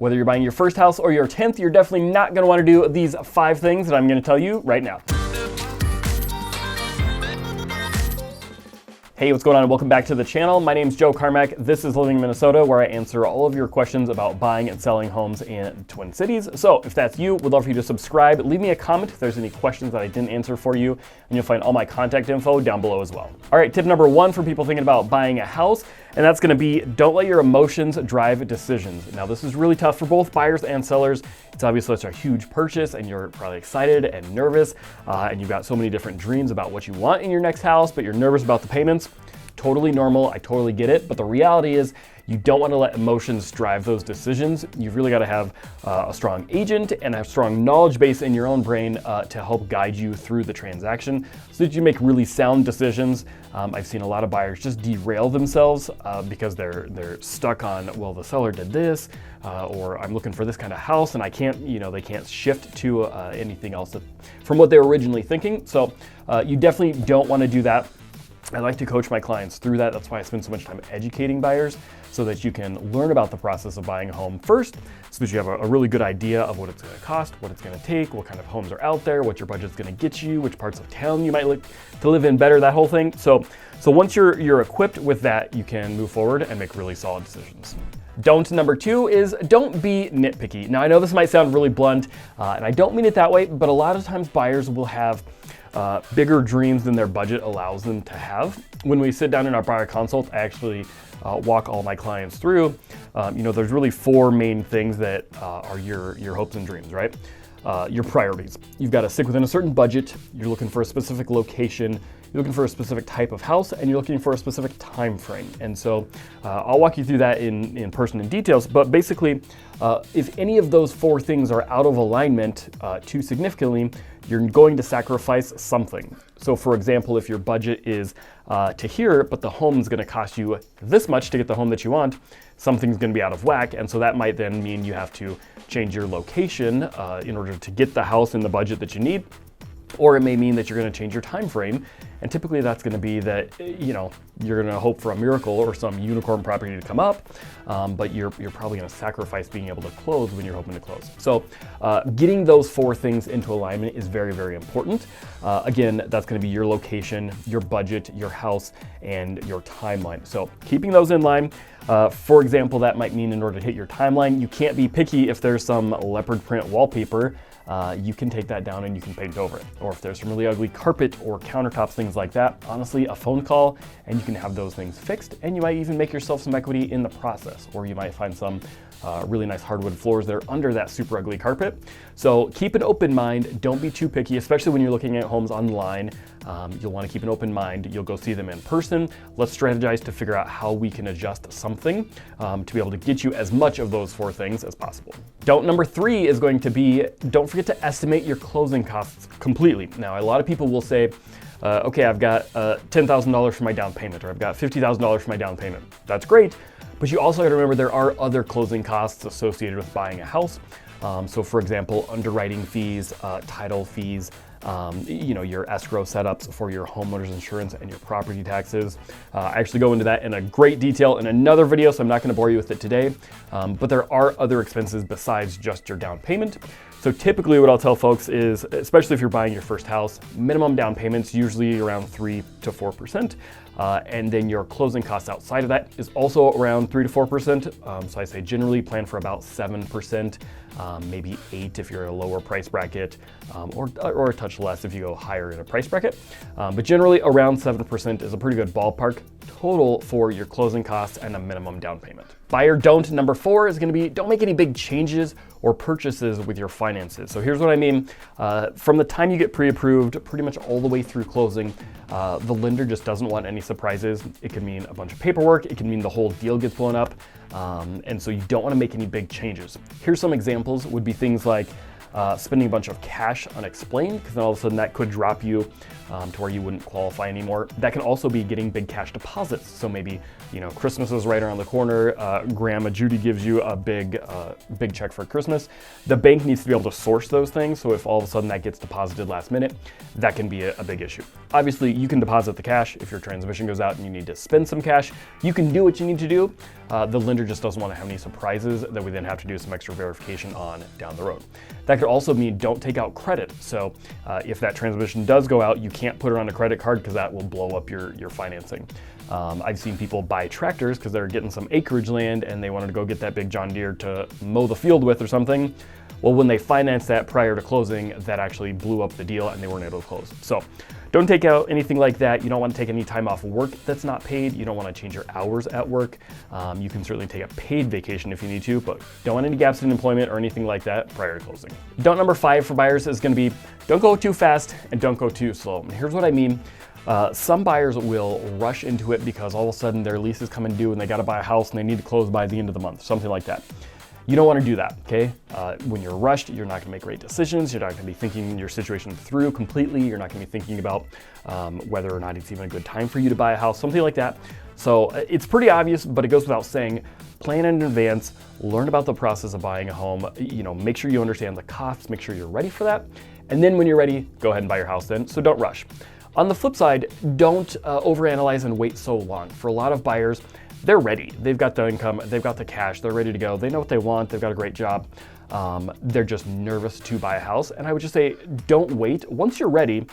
Whether you're buying your first house or your 10th, you're definitely not going to want to do these 5 things that I'm going to tell you right now. Hey, what's going on? Welcome back to the channel. My name is Joe Carmack. This is Living in Minnesota, where I answer all of your questions about buying and selling homes in Twin Cities. So if that's you, would love for you to subscribe. Leave me a comment if there's any questions that I didn't answer for you, and you'll find all my contact info down below as well. All right, tip number 1 for people thinking about buying a house, and that's gonna be don't let your emotions drive decisions. Now, this is really tough for both buyers and sellers. It's obviously such a huge purchase, and you're probably excited and nervous, and you've got so many different dreams about what you want in your next house, but you're nervous about the payments. Totally normal, I totally get it, but the reality is you don't want to let emotions drive those decisions. You've really got to have a strong agent and a strong knowledge base in your own brain to help guide you through the transaction so that you make really sound decisions. I've seen a lot of buyers just derail themselves because they're stuck on, well, the seller did this, or I'm looking for this kind of house and I can't, they can't shift to anything else from what they were originally thinking. So you definitely don't want to do that. I like to coach my clients through that. That's why I spend so much time educating buyers, so that you can learn about the process of buying a home first, so that you have a really good idea of what it's going to cost, what it's going to take, what kind of homes are out there, what your budget's going to get you, which parts of town you might look to live in better, that whole thing. So once you're equipped with that, you can move forward and make really solid decisions. Don't number 2 is don't be nitpicky. Now, I know this might sound really blunt, and I don't mean it that way, but a lot of times buyers will have bigger dreams than their budget allows them to have. When we sit down in our buyer consult, I actually walk all my clients through. There's really 4 main things that are your hopes and dreams, right? Your priorities. You've got to stick within a certain budget. You're looking for a specific location. You're looking for a specific type of house, and you're looking for a specific time frame. And so I'll walk you through that in person in details. But basically, if any of those 4 things are out of alignment too significantly, you're going to sacrifice something. So for example, if your budget is to here, but the home is going to cost you this much to get the home that you want, something's going to be out of whack. And so that might then mean you have to change your location in order to get the house in the budget that you need. Or it may mean that you're going to change your time frame. And typically that's going to be that, you're going to hope for a miracle or some unicorn property to come up, but you're probably going to sacrifice being able to close when you're hoping to close. So getting those 4 things into alignment is very, very important. Again, that's going to be your location, your budget, your house, and your timeline. So keeping those in line. For example, that might mean in order to hit your timeline, you can't be picky if there's some leopard print wallpaper. You can take that down and you can paint over it. Or if there's some really ugly carpet or countertops, things like that, honestly, a phone call and you can have those things fixed, and you might even make yourself some equity in the process, or you might find some really nice hardwood floors that are under that super ugly carpet. So keep an open mind. Don't be too picky, especially when you're looking at homes online. You'll want to keep an open mind. You'll go see them in person. Let's strategize to figure out how we can adjust something to be able to get you as much of those 4 things as possible. Don't number 3 is going to be, don't forget to estimate your closing costs completely. Now, a lot of people will say, okay, I've got $10,000 for my down payment, or I've got $50,000 for my down payment. That's great, but you also got to remember there are other closing costs associated with buying a house. So for example, underwriting fees, title fees, your escrow setups for your homeowner's insurance and your property taxes. I actually go into that in a great detail in another video, so I'm not going to bore you with it today. But there are other expenses besides just your down payment. So typically what I'll tell folks is, especially if you're buying your first house, minimum down payments usually around 3 to 4%. And then your closing costs outside of that is also around 3 to 4%. So I say generally plan for about 7%, maybe 8% if you're in a lower price bracket, or a touch less if you go higher in a price bracket. But generally around 7% is a pretty good ballpark total for your closing costs and a minimum down payment. Buyer don't number 4 is going to be, don't make any big changes or purchases with your finances. So here's what I mean. From the time you get pre-approved, pretty much all the way through closing, the lender just doesn't want any surprises. It could mean a bunch of paperwork. It can mean the whole deal gets blown up. And so you don't want to make any big changes. Here's some examples would be things like, spending a bunch of cash unexplained, because then all of a sudden that could drop you to where you wouldn't qualify anymore. That can also be getting big cash deposits. So maybe, Christmas is right around the corner. Grandma Judy gives you a big check for Christmas. The bank needs to be able to source those things. So if all of a sudden that gets deposited last minute, that can be a big issue. Obviously, you can deposit the cash if your transmission goes out and you need to spend some cash. You can do what you need to do. The lender just doesn't want to have any surprises that we then have to do some extra verification on down the road. That could also mean don't take out credit. So if that transmission does go out, you can't put it on a credit card because that will blow up your financing. I've seen people buy tractors because they're getting some acreage land and they wanted to go get that big John Deere to mow the field with or something. Well, when they financed that prior to closing, that actually blew up the deal and they weren't able to close. So don't take out anything like that. You don't want to take any time off work that's not paid. You don't want to change your hours at work. You can certainly take a paid vacation if you need to, but don't want any gaps in employment or anything like that prior to closing. Don't number 5 for buyers is going to be don't go too fast and don't go too slow. And here's what I mean. Some buyers will rush into it because all of a sudden their lease is coming due and they got to buy a house and they need to close by the end of the month, something like that. You don't want to do that, okay? When you're rushed, you're not going to make great decisions. You're not going to be thinking your situation through completely. You're not going to be thinking about whether or not it's even a good time for you to buy a house, something like that. So it's pretty obvious, but it goes without saying, plan in advance, learn about the process of buying a home, make sure you understand the costs, make sure you're ready for that. And then when you're ready, go ahead and buy your house then, so don't rush. On the flip side, don't overanalyze and wait so long. For a lot of buyers, they're ready. They've got the income, they've got the cash, they're ready to go. They know what they want, they've got a great job. They're just nervous to buy a house. And I would just say, don't wait. Once you're ready,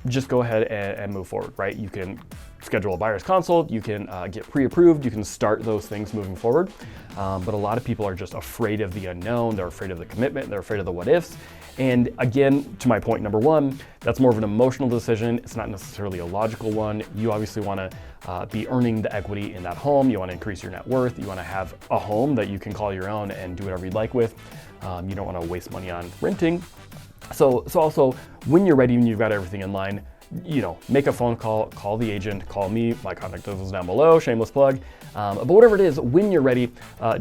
just go ahead and move forward, right? You can schedule a buyer's consult, you can get pre-approved, you can start those things moving forward. But a lot of people are just afraid of the unknown, they're afraid of the commitment, they're afraid of the what ifs. And again, to my point number 1, that's more of an emotional decision. It's not necessarily a logical one. You obviously want to be earning the equity in that home. You want to increase your net worth. You want to have a home that you can call your own and do whatever you'd like with. You don't want to waste money on renting. So also, when you're ready and you've got everything in line, make a phone call the agent, call me, my contact info is down below, shameless plug. But whatever it is, when you're ready,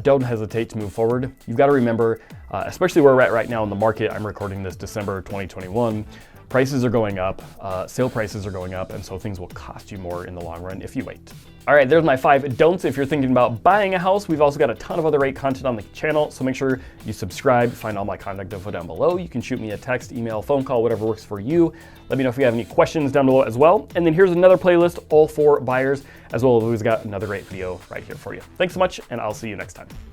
don't hesitate to move forward. You've got to remember, especially where we're at right now in the market, I'm recording this December 2021, prices are going up, sale prices are going up, and so things will cost you more in the long run if you wait. All right, there's my 5 don'ts if you're thinking about buying a house. We've also got a ton of other great content on the channel, so make sure you subscribe, find all my contact info down below. You can shoot me a text, email, phone call, whatever works for you. Let me know if you have any questions down below as well. And then here's another playlist, all for buyers, as well as we've got another great video right here for you. Thanks so much, and I'll see you next time.